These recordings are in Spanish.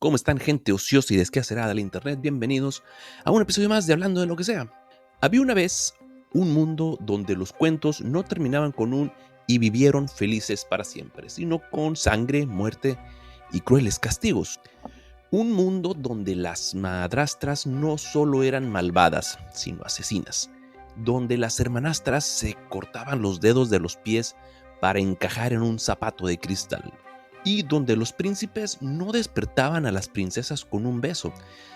¿Cómo están, gente ociosa y desquacerada de la internet? Bienvenidos a un episodio más de Hablando de lo que sea. Había una vez un mundo donde los cuentos no terminaban con un "y vivieron felices para siempre", sino con sangre, muerte y crueles castigos. Un mundo donde las madrastras no solo eran malvadas, sino asesinas. Donde las hermanastras se cortaban los dedos de los pies para encajar en un zapato de cristal. Y donde los príncipes no despertaban a las princesas con un beso,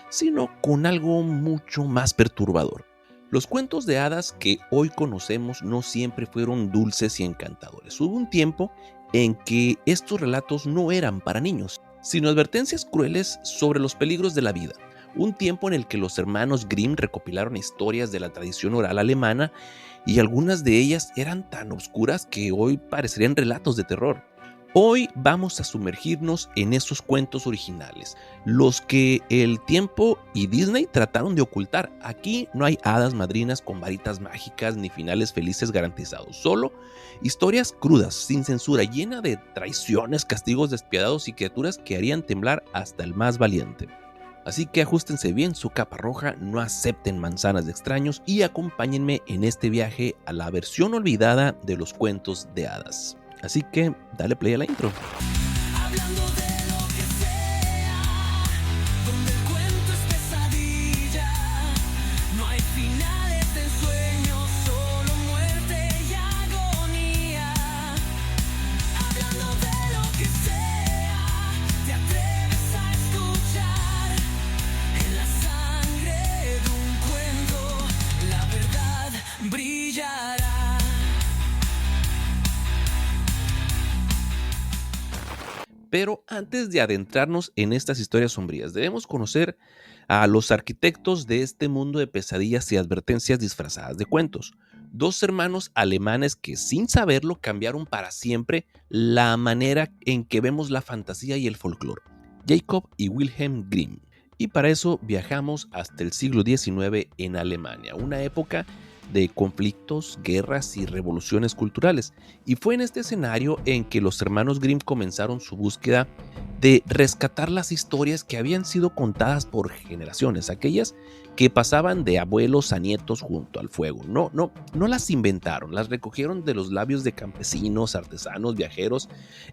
sino con algo mucho más perturbador. Los cuentos de hadas que hoy conocemos no siempre fueron dulces y encantadores. Hubo un tiempo en que estos relatos no eran para niños, sino advertencias crueles sobre los peligros de la vida. Un tiempo en el que los hermanos Grimm recopilaron historias de la tradición oral alemana y algunas de ellas eran tan oscuras que hoy parecerían relatos de terror. Hoy vamos a sumergirnos en esos cuentos originales, los que el tiempo y Disney trataron de ocultar. Aquí no hay hadas madrinas con varitas mágicas ni finales felices garantizados, solo historias crudas, sin censura, llena de traiciones, castigos despiadados y criaturas que harían temblar hasta el más valiente. Así que ajustense bien su capa roja, no acepten manzanas de extraños y acompáñenme en este viaje a la versión olvidada de los cuentos de hadas. Así que dale play a la intro. Hablando de lo que sea, donde el cuento es pesadilla, no hay finales de sueños, solo muerte y agonía. Hablando de lo que sea, te atreves a escuchar, en la sangre de un cuento, la verdad brillará. Pero antes de adentrarnos en estas historias sombrías, debemos conocer a los arquitectos de este mundo de pesadillas y advertencias disfrazadas de cuentos. Dos hermanos alemanes que sin saberlo cambiaron para siempre la manera en que vemos la fantasía y el folclore. Jacob y Wilhelm Grimm. Y para eso viajamos hasta el siglo XIX en Alemania, una época de conflictos, guerras y revoluciones culturales. Y fue en este escenario en que los hermanos Grimm comenzaron su búsqueda de rescatar las historias que habían sido contadas por generaciones, aquellas que pasaban de abuelos a nietos junto al fuego. No las inventaron, las recogieron de los labios de campesinos, artesanos, viajeros,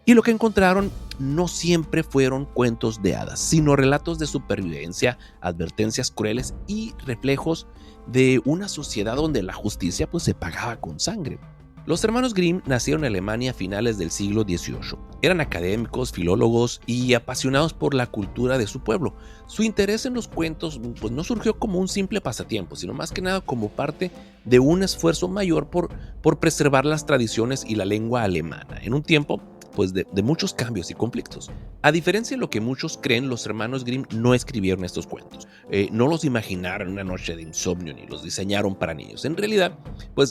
y lo que encontraron no siempre fueron cuentos de hadas, sino relatos de supervivencia, advertencias crueles y reflejos de una sociedad donde la justicia se pagaba con sangre. Los hermanos Grimm nacieron en Alemania a finales del siglo XVIII. Eran académicos, filólogos y apasionados por la cultura de su pueblo. Su interés en los cuentos no surgió como un simple pasatiempo, sino más que nada como parte de un esfuerzo mayor por preservar las tradiciones y la lengua alemana, en un tiempo de muchos cambios y conflictos. A diferencia de lo que muchos creen, los hermanos Grimm no escribieron estos cuentos. No los imaginaron una noche de insomnio ni los diseñaron para niños. En realidad,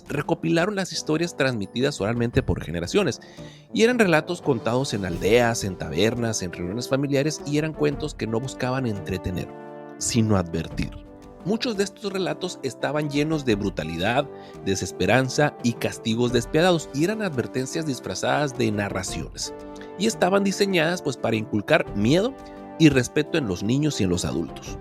recopilaron las historias transmitidas oralmente por generaciones. Y eran relatos contados en aldeas, en tabernas, en reuniones familiares, y eran cuentos que no buscaban entretener, sino advertir. Muchos de estos relatos estaban llenos de brutalidad, desesperanza y castigos despiadados, y eran advertencias disfrazadas de narraciones. Y estaban diseñadas para inculcar miedo y respeto en los niños y en los adultos.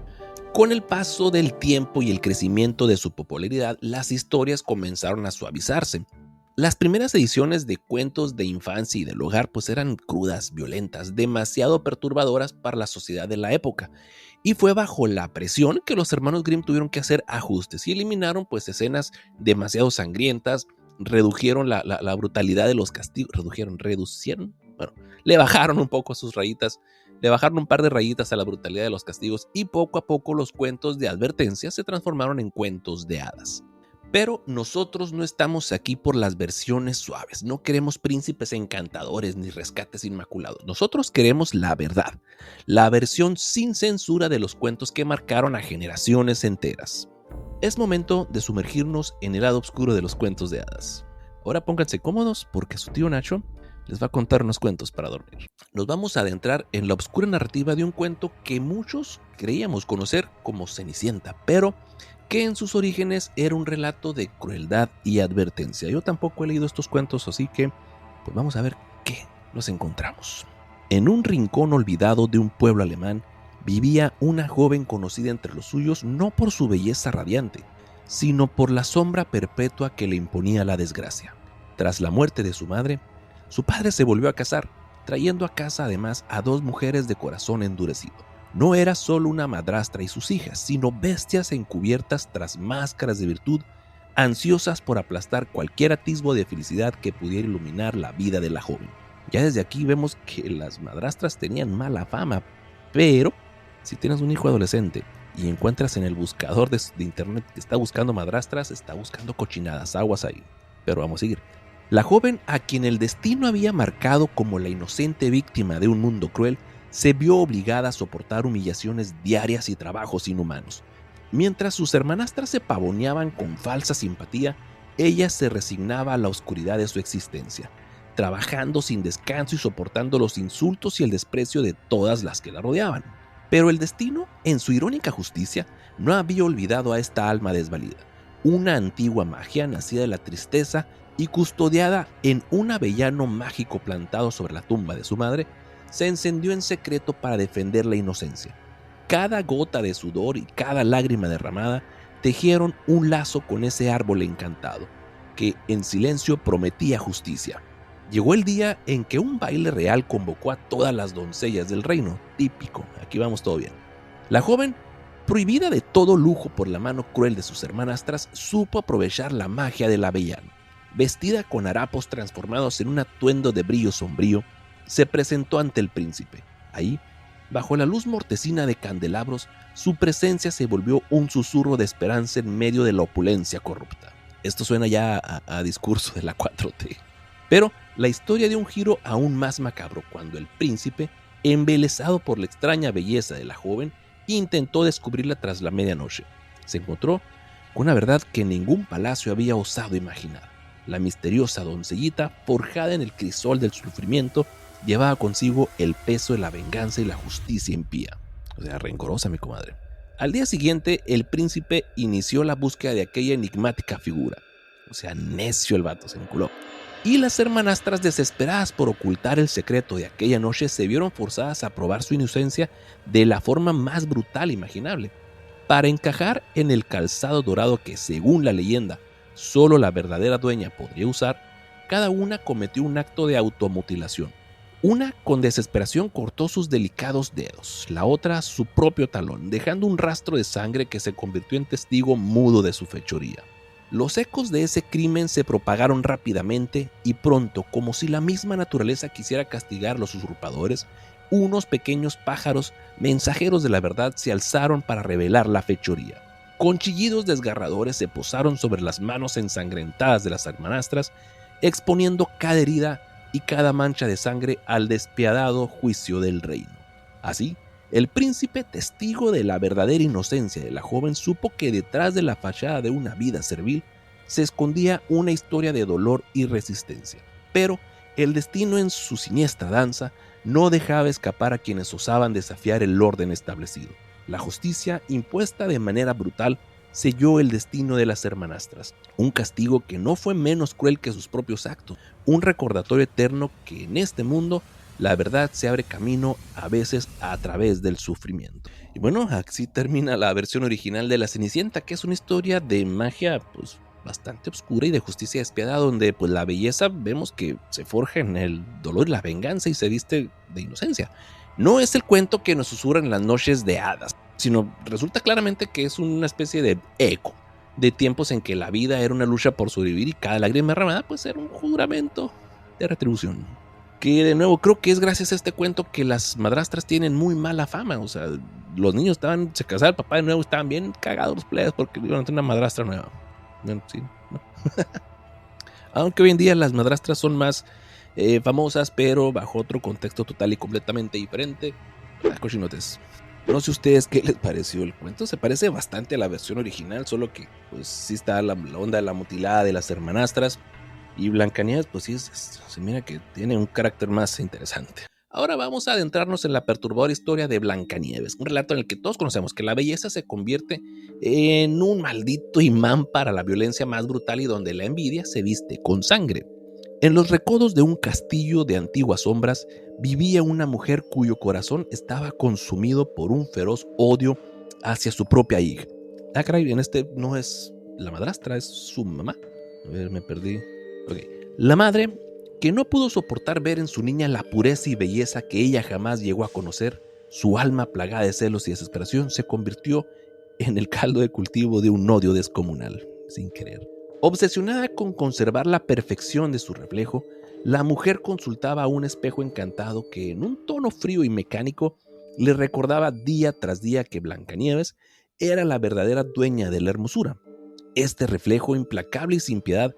Con el paso del tiempo y el crecimiento de su popularidad, las historias comenzaron a suavizarse. Las primeras ediciones de cuentos de infancia y del hogar eran crudas, violentas, demasiado perturbadoras para la sociedad de la época. Y fue bajo la presión que los hermanos Grimm tuvieron que hacer ajustes y eliminaron escenas demasiado sangrientas, redujeron la brutalidad de los castigos, le bajaron un poco sus rayitas, le bajaron un par de rayitas a la brutalidad de los castigos, y poco a poco los cuentos de advertencia se transformaron en cuentos de hadas. Pero nosotros no estamos aquí por las versiones suaves, no queremos príncipes encantadores ni rescates inmaculados. Nosotros queremos la verdad, la versión sin censura de los cuentos que marcaron a generaciones enteras. Es momento de sumergirnos en el lado oscuro de los cuentos de hadas. Ahora pónganse cómodos porque su tío Nacho les va a contar unos cuentos para dormir. Nos vamos a adentrar en la oscura narrativa de un cuento que muchos creíamos conocer como Cenicienta, pero que en sus orígenes era un relato de crueldad y advertencia. Yo tampoco he leído estos cuentos, así que vamos a ver qué nos encontramos. En un rincón olvidado de un pueblo alemán vivía una joven conocida entre los suyos no por su belleza radiante, sino por la sombra perpetua que le imponía la desgracia. Tras la muerte de su madre, su padre se volvió a casar, trayendo a casa además a 2 mujeres de corazón endurecido. No era solo una madrastra y sus hijas, sino bestias encubiertas tras máscaras de virtud, ansiosas por aplastar cualquier atisbo de felicidad que pudiera iluminar la vida de la joven. Ya desde aquí vemos que las madrastras tenían mala fama, pero si tienes un hijo adolescente y encuentras en el buscador de internet que está buscando madrastras, está buscando cochinadas, aguas ahí. Pero vamos a seguir. La joven, a quien el destino había marcado como la inocente víctima de un mundo cruel, se vio obligada a soportar humillaciones diarias y trabajos inhumanos. Mientras sus hermanastras se pavoneaban con falsa simpatía, ella se resignaba a la oscuridad de su existencia, trabajando sin descanso y soportando los insultos y el desprecio de todas las que la rodeaban. Pero el destino, en su irónica justicia, no había olvidado a esta alma desvalida, una antigua magia nacida de la tristeza y custodiada en un avellano mágico plantado sobre la tumba de su madre, se encendió en secreto para defender la inocencia. Cada gota de sudor y cada lágrima derramada tejieron un lazo con ese árbol encantado, que en silencio prometía justicia. Llegó el día en que un baile real convocó a todas las doncellas del reino, típico, aquí vamos todo bien. La joven, prohibida de todo lujo por la mano cruel de sus hermanastras, supo aprovechar la magia del avellano. Vestida con harapos transformados en un atuendo de brillo sombrío, se presentó ante el príncipe. Ahí, bajo la luz mortecina de candelabros, su presencia se volvió un susurro de esperanza en medio de la opulencia corrupta. Esto suena ya a discurso de la 4T. Pero la historia dio un giro aún más macabro cuando el príncipe, embelesado por la extraña belleza de la joven, intentó descubrirla tras la medianoche. Se encontró con una verdad que ningún palacio había osado imaginar. La misteriosa doncellita, forjada en el crisol del sufrimiento, llevaba consigo el peso de la venganza y la justicia impía. O sea, rencorosa mi comadre. Al día siguiente, el príncipe inició la búsqueda de aquella enigmática figura. O sea, necio el vato, se enculó. Y las hermanastras, desesperadas por ocultar el secreto de aquella noche, se vieron forzadas a probar su inocencia de la forma más brutal imaginable. Para encajar en el calzado dorado que, según la leyenda, solo la verdadera dueña podría usar, cada una cometió un acto de automutilación. Una, con desesperación, cortó sus delicados dedos, la otra su propio talón, dejando un rastro de sangre que se convirtió en testigo mudo de su fechoría. Los ecos de ese crimen se propagaron rápidamente y pronto, como si la misma naturaleza quisiera castigar a los usurpadores, unos pequeños pájaros, mensajeros de la verdad, se alzaron para revelar la fechoría. Con chillidos desgarradores se posaron sobre las manos ensangrentadas de las hermanastras, exponiendo cada herida y cada mancha de sangre al despiadado juicio del reino. Así, el príncipe, testigo de la verdadera inocencia de la joven, supo que detrás de la fachada de una vida servil se escondía una historia de dolor y resistencia. Pero el destino, en su siniestra danza, no dejaba escapar a quienes osaban desafiar el orden establecido. La justicia, impuesta de manera brutal, selló el destino de las hermanastras, un castigo que no fue menos cruel que sus propios actos, un recordatorio eterno que en este mundo la verdad se abre camino a veces a través del sufrimiento. Y bueno, así termina la versión original de La Cenicienta, que es una historia de magia pues bastante oscura y de justicia despiadada, donde pues la belleza vemos que se forja en el dolor y la venganza y se viste de inocencia. No es el cuento que nos susurran en las noches de hadas, sino resulta claramente que es una especie de eco de tiempos en que la vida era una lucha por sobrevivir y cada lágrima derramada pues era un juramento de retribución. Que de nuevo creo que es gracias a este cuento que las madrastras tienen muy mala fama. O sea, los niños se casaba el papá de nuevo, estaban bien cagados los plebes porque iban a tener una madrastra nueva. Bueno, sí, ¿no? Aunque hoy en día las madrastras son más famosas, pero bajo otro contexto total y completamente diferente. Cochinotes. No sé ustedes qué les pareció el cuento. Se parece bastante a la versión original, solo que pues sí está la onda de la mutilada de las hermanastras. Y Blancanieves pues sí, se mira que tiene un carácter más interesante. Ahora vamos a adentrarnos en la perturbadora historia de Blancanieves, un relato en el que todos conocemos que la belleza se convierte en un maldito imán para la violencia más brutal y donde la envidia se viste con sangre. En los recodos de un castillo de antiguas sombras vivía una mujer cuyo corazón estaba consumido por un feroz odio hacia su propia hija. Ah, caray, en este no es la madrastra, es su mamá. A ver, me perdí. Ok. La madre, que no pudo soportar ver en su niña la pureza y belleza que ella jamás llegó a conocer, su alma plagada de celos y desesperación se convirtió en el caldo de cultivo de un odio descomunal, sin querer. Obsesionada con conservar la perfección de su reflejo, la mujer consultaba a un espejo encantado que, en un tono frío y mecánico, le recordaba día tras día que Blancanieves era la verdadera dueña de la hermosura. Este reflejo implacable y sin piedad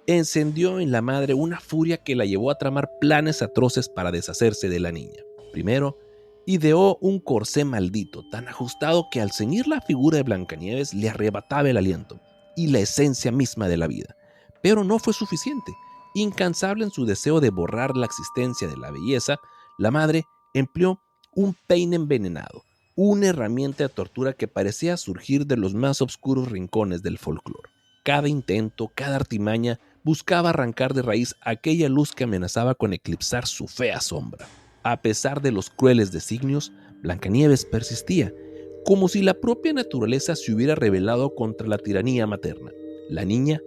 encendió en la madre una furia que la llevó a tramar planes atroces para deshacerse de la niña. Primero, ideó un corsé maldito, tan ajustado que al ceñir la figura de Blancanieves le arrebataba el aliento y la esencia misma de la vida. Pero no fue suficiente. Incansable en su deseo de borrar la existencia de la belleza, la madre empleó un peine envenenado, una herramienta de tortura que parecía surgir de los más oscuros rincones del folclore. Cada intento, cada artimaña, buscaba arrancar de raíz aquella luz que amenazaba con eclipsar su fea sombra. A pesar de los crueles designios, Blancanieves persistía, como si la propia naturaleza se hubiera rebelado contra la tiranía materna. La niña,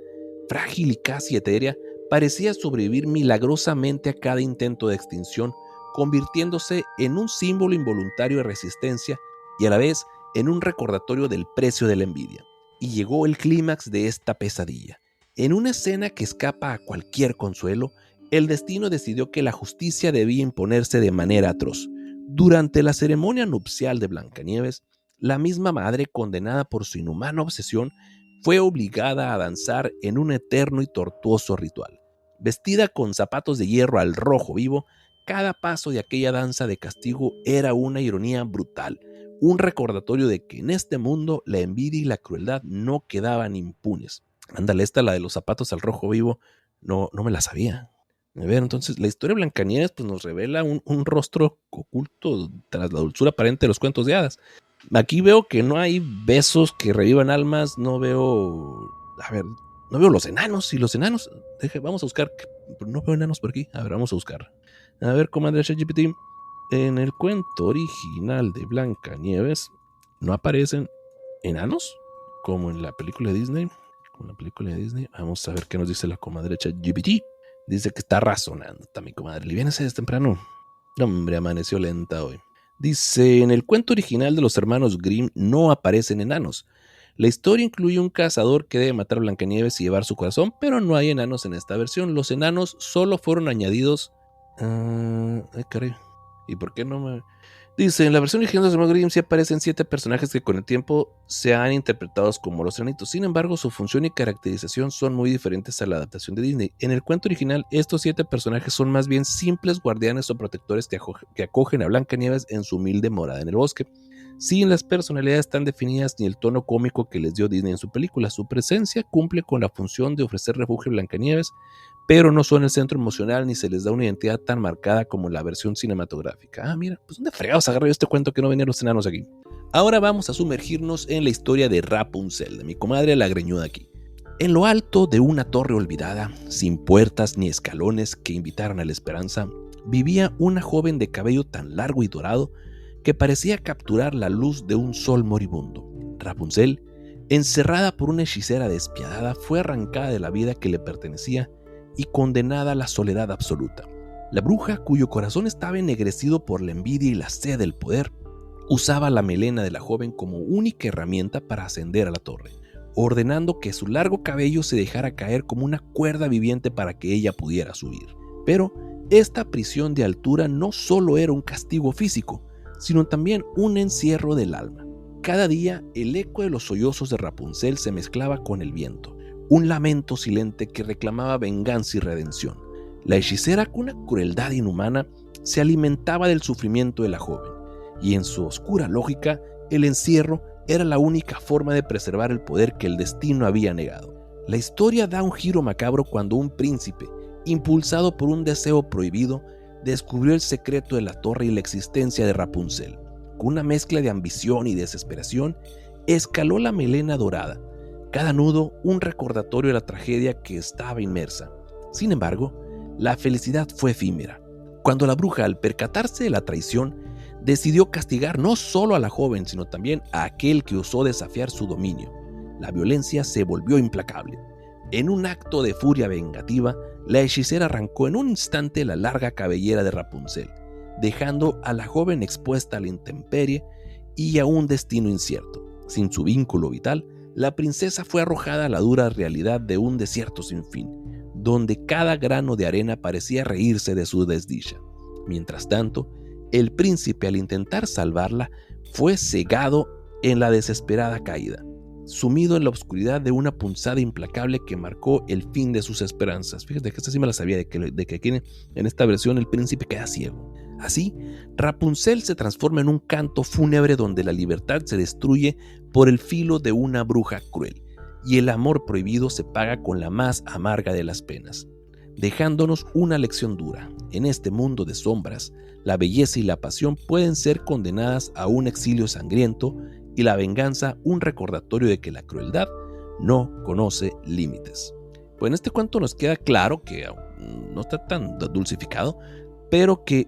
frágil y casi etérea, parecía sobrevivir milagrosamente a cada intento de extinción, convirtiéndose en un símbolo involuntario de resistencia y a la vez en un recordatorio del precio de la envidia. Y llegó el clímax de esta pesadilla. En una escena que escapa a cualquier consuelo, el destino decidió que la justicia debía imponerse de manera atroz. Durante la ceremonia nupcial de Blancanieves, la misma madre, condenada por su inhumana obsesión, fue obligada a danzar en un eterno y tortuoso ritual. Vestida con zapatos de hierro al rojo vivo, cada paso de aquella danza de castigo era una ironía brutal, un recordatorio de que en este mundo la envidia y la crueldad no quedaban impunes. Ándale, esta, la de los zapatos al rojo vivo, no me la sabía. A ver, entonces la historia de Blancanieves pues, nos revela un rostro oculto tras la dulzura aparente de los cuentos de hadas. Aquí veo que no hay besos que revivan almas, no veo los enanos. Y los enanos, vamos a buscar, no veo enanos por aquí. A ver, vamos a buscar. A ver, comadre ChatGPT, en el cuento original de Blancanieves no aparecen enanos como en la película de Disney. Vamos a ver qué nos dice la comadre ChatGPT. Dice que está razonando, está mi comadre. Liviánese desde temprano. Hombre, amaneció lenta hoy. Dice, en el cuento original de los hermanos Grimm no aparecen enanos. La historia incluye un cazador que debe matar a Blancanieves y llevar su corazón, pero no hay enanos en esta versión. Los enanos solo fueron añadidos... ay, caray. ¿Y por qué no me...? Dice, en la versión original de los hermanos Grimm sí aparecen 7 personajes que con el tiempo se han interpretado como los enanitos. Sin embargo, su función y caracterización son muy diferentes a la adaptación de Disney. En el cuento original, estos 7 personajes son más bien simples guardianes o protectores que acogen a Blancanieves en su humilde morada en el bosque. Sin las personalidades tan definidas ni el tono cómico que les dio Disney en su película, su presencia cumple con la función de ofrecer refugio a Blancanieves, pero no son el centro emocional ni se les da una identidad tan marcada como la versión cinematográfica. Ah, mira, pues ¿dónde fregados agarré yo este cuento que no venían los enanos aquí? Ahora vamos a sumergirnos en la historia de Rapunzel, de mi comadre la greñuda aquí. En lo alto de una torre olvidada, sin puertas ni escalones que invitaran a la esperanza, vivía una joven de cabello tan largo y dorado que parecía capturar la luz de un sol moribundo. Rapunzel, encerrada por una hechicera despiadada, fue arrancada de la vida que le pertenecía y condenada a la soledad absoluta. La bruja, cuyo corazón estaba ennegrecido por la envidia y la sed del poder, usaba la melena de la joven como única herramienta para ascender a la torre, ordenando que su largo cabello se dejara caer como una cuerda viviente para que ella pudiera subir. Pero esta prisión de altura no solo era un castigo físico, sino también un encierro del alma. Cada día el eco de los sollozos de Rapunzel se mezclaba con el viento, un lamento silente que reclamaba venganza y redención. La hechicera, con una crueldad inhumana, se alimentaba del sufrimiento de la joven, y en su oscura lógica, el encierro era la única forma de preservar el poder que el destino había negado. La historia da un giro macabro cuando un príncipe, impulsado por un deseo prohibido, descubrió el secreto de la torre y la existencia de Rapunzel. Con una mezcla de ambición y desesperación, escaló la melena dorada, cada nudo un recordatorio de la tragedia que estaba inmersa. Sin embargo, La felicidad fue efímera. Cuando la bruja, al percatarse de la traición, decidió castigar no solo a la joven, sino también a aquel que osó desafiar su dominio, la violencia se volvió implacable. En un acto de furia vengativa, la hechicera arrancó en un instante la larga cabellera de Rapunzel, dejando a la joven expuesta a la intemperie y a un destino incierto. Sin su vínculo vital, la princesa fue arrojada a la dura realidad de un desierto sin fin, donde cada grano de arena parecía reírse de su desdicha. Mientras tanto, el príncipe, al intentar salvarla, fue cegado en la desesperada caída, sumido en la oscuridad de una punzada implacable que marcó el fin de sus esperanzas. Fíjate que esta sí me la sabía, de que aquí en esta versión el príncipe queda ciego. Así, Rapunzel se transforma en un canto fúnebre donde la libertad se destruye por el filo de una bruja cruel, y el amor prohibido se paga con la más amarga de las penas, dejándonos una lección dura. En este mundo de sombras, la belleza y la pasión pueden ser condenadas a un exilio sangriento y la venganza un recordatorio de que la crueldad no conoce límites. Pues en este cuento nos queda claro que no está tan dulcificado, pero que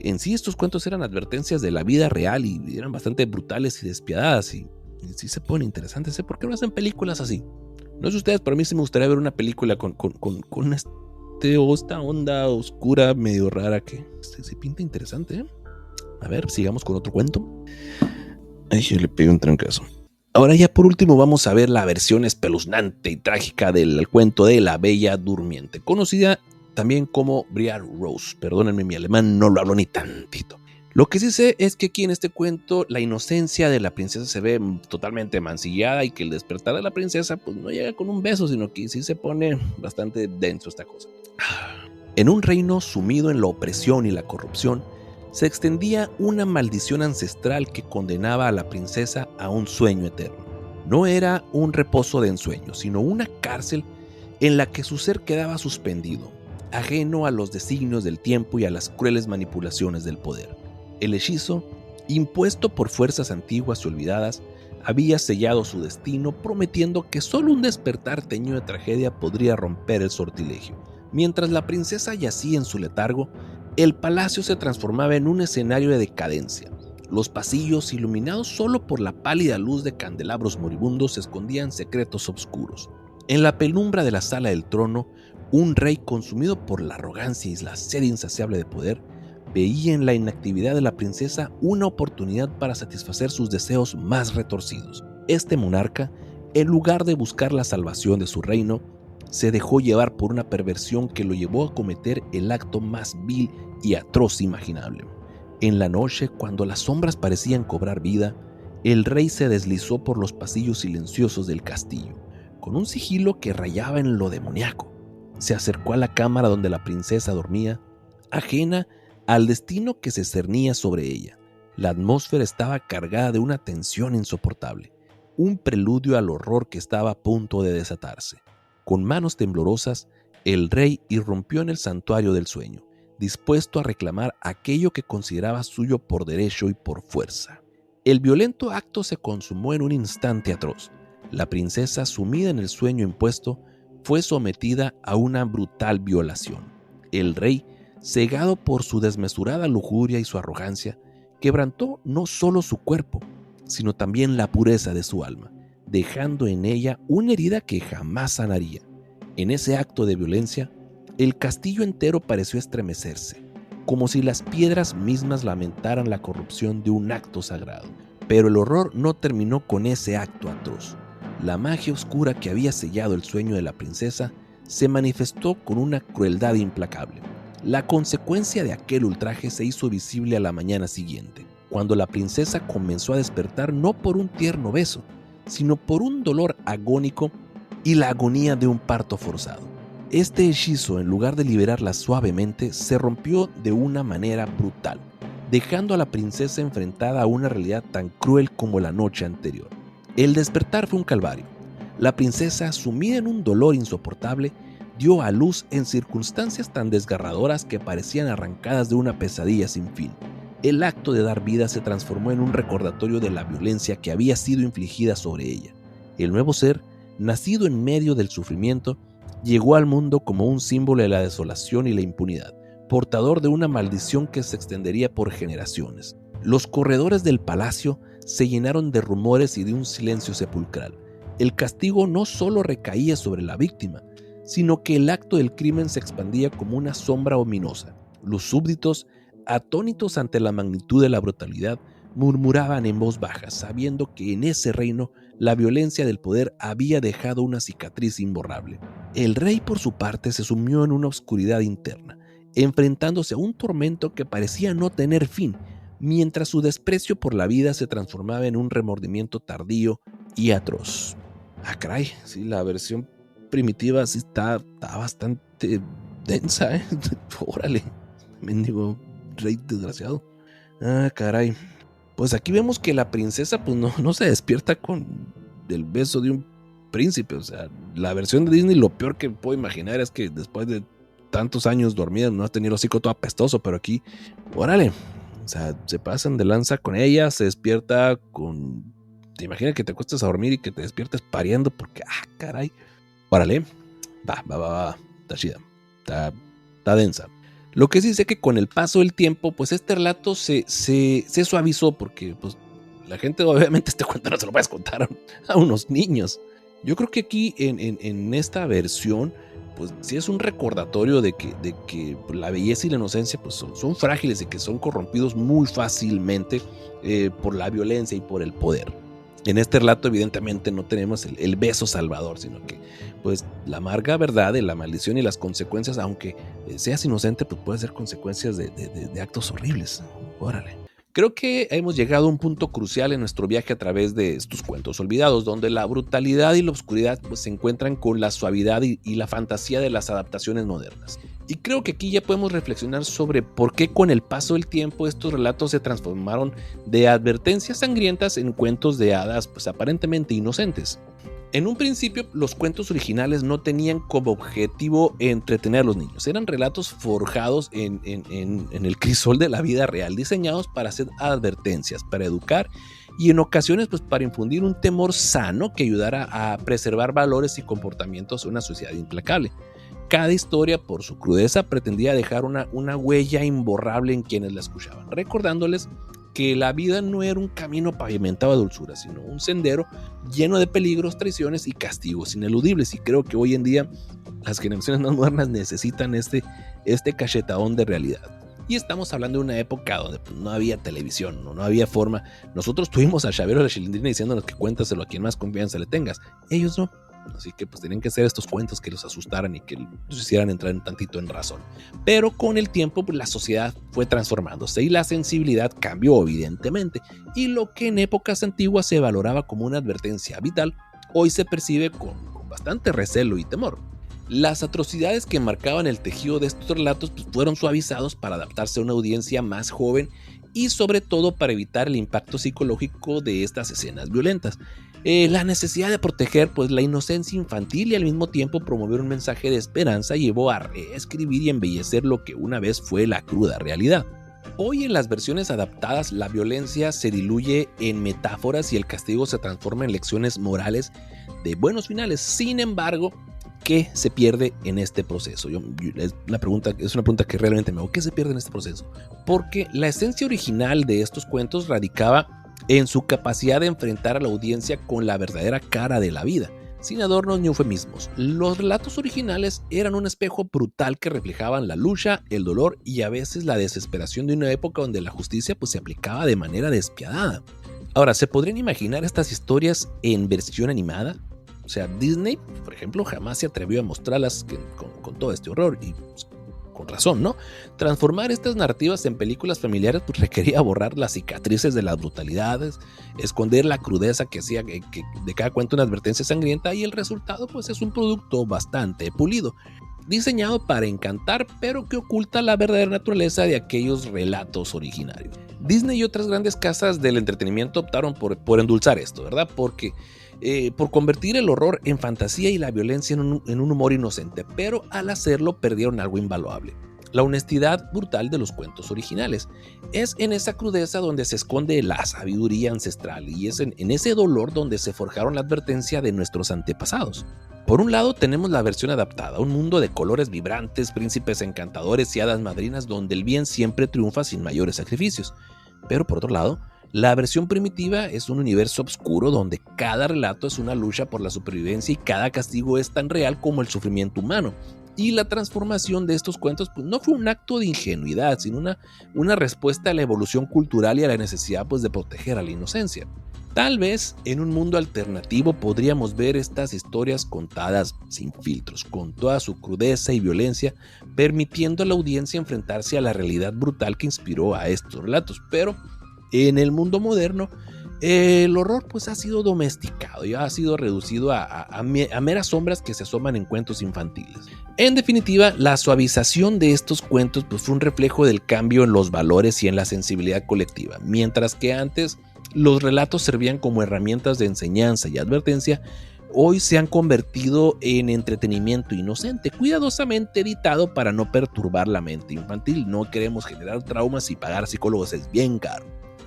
en sí estos cuentos eran advertencias de la vida real y eran bastante brutales y despiadadas y sí se ponen interesantes. ¿Por qué no hacen películas así? No sé ustedes, pero a mí sí me gustaría ver una película con esta onda oscura medio rara que se pinta interesante, ¿eh? A ver, sigamos con otro cuento. Ay, yo le pegué un trancazo. Ahora ya por último vamos a ver la versión espeluznante y trágica del cuento de La Bella Durmiente, conocida también como Briar Rose. Perdónenme, mi alemán no lo hablo ni tantito. Lo que sí sé es que aquí en este cuento la inocencia de la princesa se ve totalmente mancillada y que el despertar de la princesa pues no llega con un beso, sino que sí se pone bastante denso esta cosa. En un reino sumido en la opresión y la corrupción, se extendía una maldición ancestral que condenaba a la princesa a un sueño eterno. No era un reposo de ensueño, sino una cárcel en la que su ser quedaba suspendido, ajeno a los designios del tiempo y a las crueles manipulaciones del poder. El hechizo, impuesto por fuerzas antiguas y olvidadas, había sellado su destino, prometiendo que solo un despertar teñido de tragedia podría romper el sortilegio. Mientras la princesa yacía en su letargo, el palacio se transformaba en un escenario de decadencia. Los pasillos, iluminados solo por la pálida luz de candelabros moribundos, escondían secretos oscuros. En la penumbra de la sala del trono, un rey consumido por la arrogancia y la sed insaciable de poder, veía en la inactividad de la princesa una oportunidad para satisfacer sus deseos más retorcidos. Este monarca, en lugar de buscar la salvación de su reino, se dejó llevar por una perversión que lo llevó a cometer el acto más vil y atroz imaginable. En la noche, cuando las sombras parecían cobrar vida, el rey se deslizó por los pasillos silenciosos del castillo, con un sigilo que rayaba en lo demoníaco. Se acercó a la cámara donde la princesa dormía, ajena al destino que se cernía sobre ella. La atmósfera estaba cargada de una tensión insoportable, un preludio al horror que estaba a punto de desatarse. Con manos temblorosas, el rey irrumpió en el santuario del sueño, dispuesto a reclamar aquello que consideraba suyo por derecho y por fuerza. El violento acto se consumó en un instante atroz. La princesa, sumida en el sueño impuesto, fue sometida a una brutal violación. El rey, cegado por su desmesurada lujuria y su arrogancia, quebrantó no solo su cuerpo, sino también la pureza de su alma, dejando en ella una herida que jamás sanaría. En ese acto de violencia, el castillo entero pareció estremecerse, como si las piedras mismas lamentaran la corrupción de un acto sagrado. Pero el horror no terminó con ese acto atroz. La magia oscura que había sellado el sueño de la princesa se manifestó con una crueldad implacable. La consecuencia de aquel ultraje se hizo visible a la mañana siguiente, cuando la princesa comenzó a despertar no por un tierno beso, sino por un dolor agónico y la agonía de un parto forzado. Este hechizo, en lugar de liberarla suavemente, se rompió de una manera brutal, dejando a la princesa enfrentada a una realidad tan cruel como la noche anterior. El despertar fue un calvario. La princesa, sumida en un dolor insoportable, dio a luz en circunstancias tan desgarradoras que parecían arrancadas de una pesadilla sin fin. El acto de dar vida se transformó en un recordatorio de la violencia que había sido infligida sobre ella. El nuevo ser, nacido en medio del sufrimiento, llegó al mundo como un símbolo de la desolación y la impunidad, portador de una maldición que se extendería por generaciones. Los corredores del palacio se llenaron de rumores y de un silencio sepulcral. El castigo no solo recaía sobre la víctima, sino que el acto del crimen se expandía como una sombra ominosa. Los súbditos, atónitos ante la magnitud de la brutalidad, murmuraban en voz baja, sabiendo que en ese reino la violencia del poder había dejado una cicatriz imborrable. El rey, por su parte, se sumió en una oscuridad interna, enfrentándose a un tormento que parecía no tener fin, mientras su desprecio por la vida se transformaba en un remordimiento tardío y atroz. Ah, caray, sí, la versión primitiva sí está bastante densa, ¿eh? Órale, mendigo rey desgraciado. Ah, caray. Pues aquí vemos que la princesa pues no se despierta con el beso de un príncipe. O sea, la versión de Disney, lo peor que puedo imaginar es que después de tantos años dormida no has tenido el hocico todo apestoso, pero aquí, órale, o sea, se pasan de lanza con ella, se despierta con... Te imaginas que te acuestas a dormir y que te despiertes pariendo porque, caray, órale, va, está chida, está densa. Lo que sí sé que con el paso del tiempo, pues este relato se suavizó porque pues, la gente obviamente este cuento no se lo puedes contar a unos niños. Yo creo que aquí en esta versión, pues sí es un recordatorio de que la belleza y la inocencia pues, son frágiles y que son corrompidos muy fácilmente por la violencia y por el poder. En este relato evidentemente no tenemos el beso salvador, sino que pues la amarga verdad de la maldición y las consecuencias, aunque seas inocente, pues puede ser consecuencias de actos horribles. Órale. Creo que hemos llegado a un punto crucial en nuestro viaje a través de estos cuentos olvidados, donde la brutalidad y la oscuridad pues, se encuentran con la suavidad y la fantasía de las adaptaciones modernas. Y creo que aquí ya podemos reflexionar sobre por qué con el paso del tiempo estos relatos se transformaron de advertencias sangrientas en cuentos de hadas pues aparentemente inocentes. En un principio, los cuentos originales no tenían como objetivo entretener a los niños. Eran relatos forjados en el crisol de la vida real, diseñados para hacer advertencias, para educar y en ocasiones pues, para infundir un temor sano que ayudara a preservar valores y comportamientos en una sociedad implacable. Cada historia, por su crudeza, pretendía dejar una huella imborrable en quienes la escuchaban, recordándoles que la vida no era un camino pavimentado de dulzura, sino un sendero lleno de peligros, traiciones y castigos ineludibles. Y creo que hoy en día las generaciones más modernas necesitan este cachetadón de realidad. Y estamos hablando de una época donde pues, no había televisión, no había forma. Nosotros tuvimos a Chavero la Chilindrina diciéndonos que cuéntaselo a quien más confianza le tengas. Ellos no. Así que pues tenían que ser estos cuentos que los asustaran y que los hicieran entrar un tantito en razón. Pero con el tiempo pues, la sociedad fue transformándose y la sensibilidad cambió evidentemente. Y lo que en épocas antiguas se valoraba como una advertencia vital, hoy se percibe con bastante recelo y temor. Las atrocidades que marcaban el tejido de estos relatos pues, fueron suavizados para adaptarse a una audiencia más joven y sobre todo para evitar el impacto psicológico de estas escenas violentas. La necesidad de proteger pues, la inocencia infantil y al mismo tiempo promover un mensaje de esperanza llevó a reescribir y embellecer lo que una vez fue la cruda realidad. Hoy en las versiones adaptadas la violencia se diluye en metáforas y el castigo se transforma en lecciones morales de buenos finales. Sin embargo, ¿qué se pierde en este proceso? Es una pregunta que realmente me hago. ¿Qué se pierde en este proceso? Porque la esencia original de estos cuentos radicaba en su capacidad de enfrentar a la audiencia con la verdadera cara de la vida, sin adornos ni eufemismos. Los relatos originales eran un espejo brutal que reflejaban la lucha, el dolor y a veces la desesperación de una época donde la justicia pues, se aplicaba de manera despiadada. Ahora, ¿se podrían imaginar estas historias en versión animada? O sea, Disney, por ejemplo, jamás se atrevió a mostrarlas con todo este horror y pues, con razón, ¿no? Transformar estas narrativas en películas familiares pues, requería borrar las cicatrices de las brutalidades, esconder la crudeza que hacía que de cada cuento una advertencia sangrienta y el resultado pues es un producto bastante pulido, diseñado para encantar pero que oculta la verdadera naturaleza de aquellos relatos originarios. Disney y otras grandes casas del entretenimiento optaron por endulzar esto, ¿verdad? Por convertir el horror en fantasía y la violencia en un humor inocente, pero al hacerlo perdieron algo invaluable: la honestidad brutal de los cuentos originales. Es en esa crudeza donde se esconde la sabiduría ancestral y es en ese dolor donde se forjaron la advertencia de nuestros antepasados. Por un lado tenemos la versión adaptada, un mundo de colores vibrantes, príncipes encantadores y hadas madrinas donde el bien siempre triunfa sin mayores sacrificios. Pero por otro lado, la versión primitiva es un universo oscuro donde cada relato es una lucha por la supervivencia y cada castigo es tan real como el sufrimiento humano. Y la transformación de estos cuentos pues, no fue un acto de ingenuidad, sino una respuesta a la evolución cultural y a la necesidad pues, de proteger a la inocencia. Tal vez en un mundo alternativo podríamos ver estas historias contadas sin filtros, con toda su crudeza y violencia, permitiendo a la audiencia enfrentarse a la realidad brutal que inspiró a estos relatos. Pero en el mundo moderno, el horror pues, ha sido domesticado y ha sido reducido a meras sombras que se asoman en cuentos infantiles. En definitiva, la suavización de estos cuentos pues, fue un reflejo del cambio en los valores y en la sensibilidad colectiva, mientras que antes los relatos servían como herramientas de enseñanza y advertencia. Hoy se han convertido en entretenimiento inocente, cuidadosamente editado para no perturbar la mente infantil. No queremos generar traumas y pagar psicólogos es bien caro.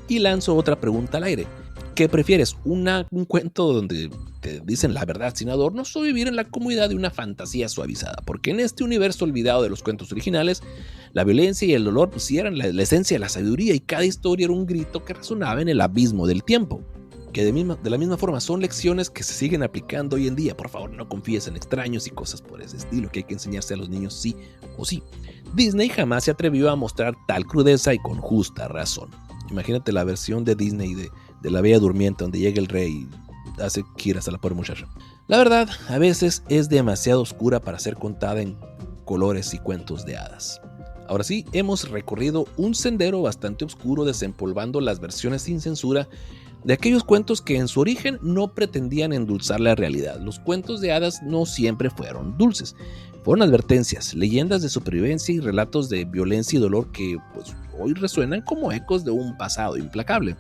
Y lanzo otra pregunta al aire. ¿Qué prefieres? ¿Un cuento donde te dicen la verdad sin adornos o vivir en la comodidad de una fantasía suavizada? Porque en este universo olvidado de los cuentos originales, la violencia y el dolor pues, eran la esencia de la sabiduría y cada historia era un grito que resonaba en el abismo del tiempo. Que de la misma forma son lecciones que se siguen aplicando hoy en día. Por favor, no confíes en extraños y cosas por ese estilo que hay que enseñarse a los niños sí o sí. Disney jamás se atrevió a mostrar tal crudeza y con justa razón. Imagínate la versión de Disney de La Bella Durmiente donde llega el rey y hace giras a la pobre muchacha. La verdad, a veces es demasiado oscura para ser contada en colores y cuentos de hadas. Ahora sí, hemos recorrido un sendero bastante oscuro desempolvando las versiones sin censura de aquellos cuentos que en su origen no pretendían endulzar la realidad. Los cuentos de hadas no siempre fueron dulces. Fueron advertencias, leyendas de supervivencia y relatos de violencia y dolor que pues, hoy resuenan como ecos de un pasado implacable.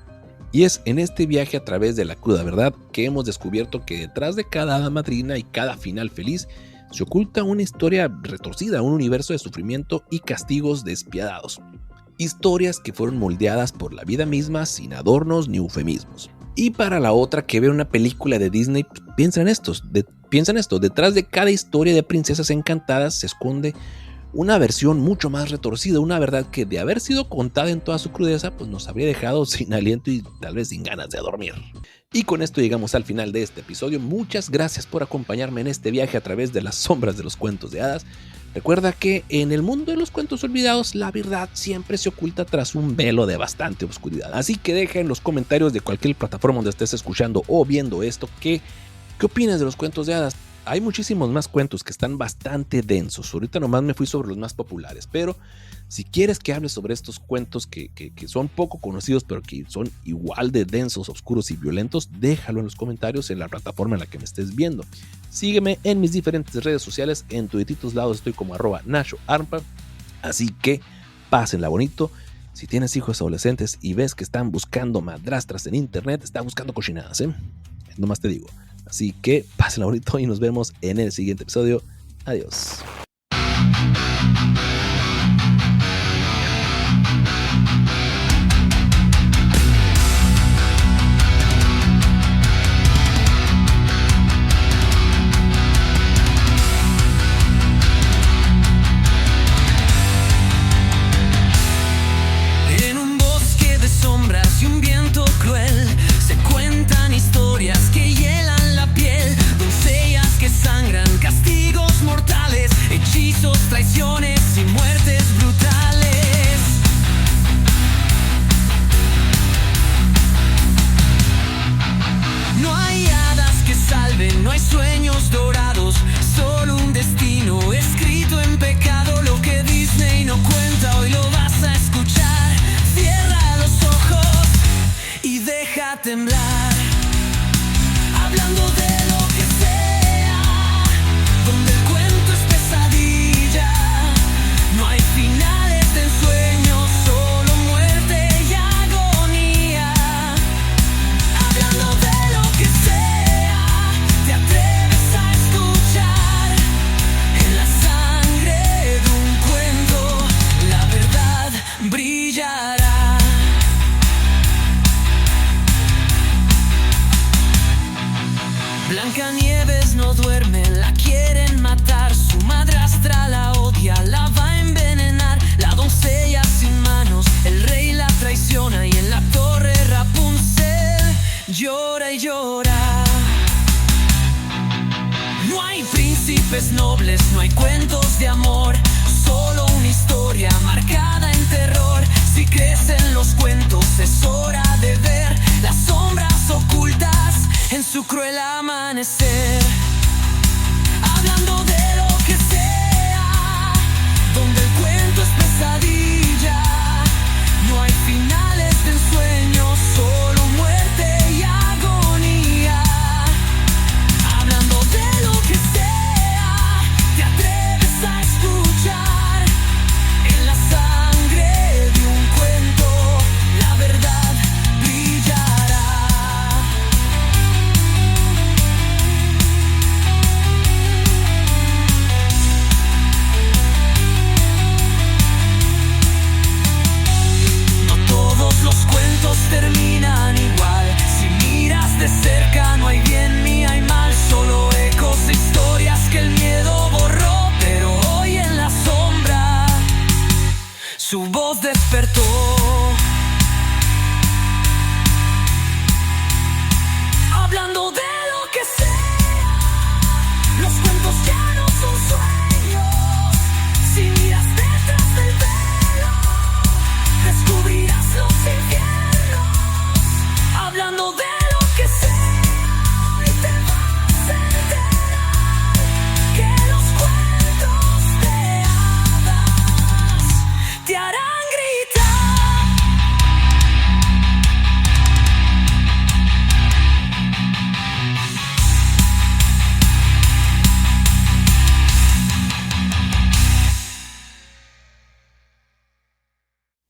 Y es en este viaje a través de la cruda verdad que hemos descubierto que detrás de cada hada madrina y cada final feliz se oculta una historia retorcida, un universo de sufrimiento y castigos despiadados. Historias que fueron moldeadas por la vida misma sin adornos ni eufemismos. Y para la otra que ve una película de Disney, piensa en esto, detrás de cada historia de princesas encantadas se esconde una versión mucho más retorcida, una verdad que de haber sido contada en toda su crudeza, pues nos habría dejado sin aliento y tal vez sin ganas de dormir. Y con esto llegamos al final de este episodio. Muchas gracias por acompañarme en este viaje a través de las sombras de los cuentos de hadas. Recuerda que en el mundo de los cuentos olvidados, la verdad siempre se oculta tras un velo de bastante oscuridad. Así que deja en los comentarios de cualquier plataforma donde estés escuchando o viendo esto, ¿qué opinas de los cuentos de hadas? Hay muchísimos más cuentos que están bastante densos. Ahorita nomás me fui sobre los más populares, pero si quieres que hable sobre estos cuentos que son poco conocidos, pero que son igual de densos, oscuros y violentos, déjalo en los comentarios en la plataforma en la que me estés viendo. Sígueme en mis diferentes redes sociales, en tuititos lados estoy como @NachoArpa, así que pásenla bonito. Si tienes hijos adolescentes y ves que están buscando madrastras en internet, están buscando cochinadas, nomás te digo. Así que pásenla bonito y nos vemos en el siguiente episodio. Adiós. En un bosque de sombras y un viento cruel se cuentan historias que hielan la piel, doncellas que sangran, castigos mortales, hechizos, traiciones y muertes brutales. No hay hadas que salven, no hay sueños dorados, solo un destino escrito en pecado. Lo que Disney no cuenta hoy lo vas a escuchar. Cierra los ojos y deja temblar, hablando de lo que sea, donde el cuento es pesadilla, no hay finales de ensueño, solo muerte y agonía. Hablando de lo que sea, te atreves a escuchar, en la sangre de un cuento, la verdad brillará. Blancanieves no duerme, la quieren matar. Su madrastra la odia, la va a envenenar. La doncella sin manos, el rey la traiciona. Y en la torre Rapunzel llora y llora. No hay príncipes nobles, no hay cuentos de amor. Solo una historia marcada en terror. Si crees en los cuentos es hora de ver las sombras ocultas en su cruel amanecer. Hablando de lo que sea, donde el cuento es pesadilla.